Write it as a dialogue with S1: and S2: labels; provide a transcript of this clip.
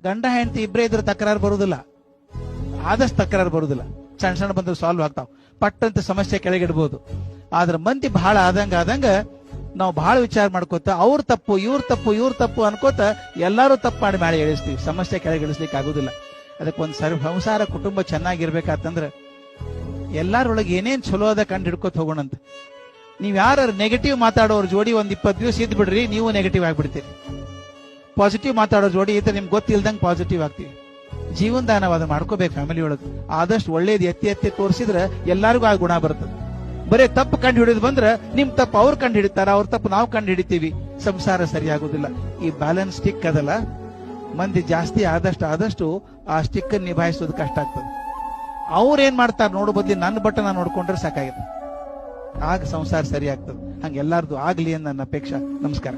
S1: ಗಂಡ ಹೆಂಡತಿ ಇಬ್ಬರೇ ಇದ್ರೆ ತಕರಾರು ಬರುದಿಲ್ಲ, ಆದಷ್ಟು ತಕರಾರು ಬರುದಿಲ್ಲ. ಸಣ್ಣ ಸಣ್ಣ ಬಂದ್ರೆ ಸಾಲ್ವ್ ಆಗ್ತಾವ, ಪಟ್ಟಂತ ಸಮಸ್ಯೆ ಕೆಳಗಿಡ್ಬೋದು. ಆದ್ರೆ ಮಂದಿ ಬಹಳ ಆದಂಗ ನಾವು ಬಹಳ ವಿಚಾರ ಮಾಡ್ಕೋತ ಅವ್ರ ತಪ್ಪು ಇವ್ರ ತಪ್ಪು ಅನ್ಕೋತ ಎಲ್ಲಾರು ತಪ್ಪು ಮಾಡಿ ಮಾಡಿ ಎಳಿಸ್ತೀವಿ. ಸಮಸ್ಯೆ ಕೆಳಗಿಳಿಸ್ಲಿಕ್ಕೆ ಆಗುದಿಲ್ಲ. ಅದಕ್ಕೆ ಒಂದ್ ಸಂಸಾರ ಕುಟುಂಬ ಚೆನ್ನಾಗಿರ್ಬೇಕಾತಂದ್ರ ಎಲ್ಲಾರೊಳಗೆ ಏನೇನ್ ಚಲೋ ಅದ ಕಂಡು ಹಿಡ್ಕೋತ ಹೋಗೋಣಂತ. ನೀವ್ ಯಾರು ನೆಗೆಟಿವ್ ಮಾತಾಡೋರ್ ಜೋಡಿ ಒಂದ್ 20 ದಿವಸ ಇದ್ ಬಿಡ್ರಿ, ನೀವು ನೆಗೆಟಿವ್ ಆಗ್ಬಿಡ್ತೀರಿ. ಪಾಸಿಟಿವ್ ಮಾತಾಡೋ ಜೋಡಿ ಇದ್ರೆ ನಿಮ್ಗೆ ಗೊತ್ತಿಲ್ದಂಗೆ ಪಾಸಿಟಿವ್ ಆಗ್ತೀವಿ. ಜೀವನದಾನ ನಾವು ಅದನ್ನ ಮಾಡ್ಕೋಬೇಕು. ಫ್ಯಾಮಿಲಿ ಒಳಗೆ ಆದಷ್ಟು ಒಳ್ಳೇದು ಎತ್ತಿ ತೋರಿಸಿದ್ರೆ ಎಲ್ಲರಿಗೂ ಆ ಗುಣ ಬರ್ತದೆ. ಬರೀ ತಪ್ಪು ಕಂಡು ಹಿಡಿದು ಬಂದ್ರೆ ನಿಮ್ ತಪ್ಪು ಅವ್ರು ಕಂಡು ಹಿಡಿತಾರ, ಅವ್ರ ತಪ್ಪು ನಾವು ಕಂಡು ಹಿಡಿತೀವಿ, ಸಂಸಾರ ಸರಿಯಾಗುದಿಲ್ಲ. ಈ ಬ್ಯಾಲೆನ್ಸ್ ಸ್ಟಿಕ್ ಅದಲ್ಲ, ಮಂದಿ ಜಾಸ್ತಿ ಆದಷ್ಟು ಆ ಸ್ಟಿಕ್ ನಿಭಾಯಿಸೋದು ಕಷ್ಟ ಆಗ್ತದೆ. ಅವ್ರೇನ್ ಮಾಡ್ತಾರೆ ನೋಡೋ ಬದ್ಲಿ ನನ್ನ ಬಟ್ಟನ ನೋಡ್ಕೊಂಡ್ರೆ ಸಾಕಾಗಿದೆ, ಆಗ ಸಂಸಾರ ಸರಿ ಆಗ್ತದೆ. ಹಂಗೆ ಎಲ್ಲಾರ್ದು ಆಗ್ಲಿ ಅಂತ ನನ್ನ ಅಪೇಕ್ಷೆ. ನಮಸ್ಕಾರ.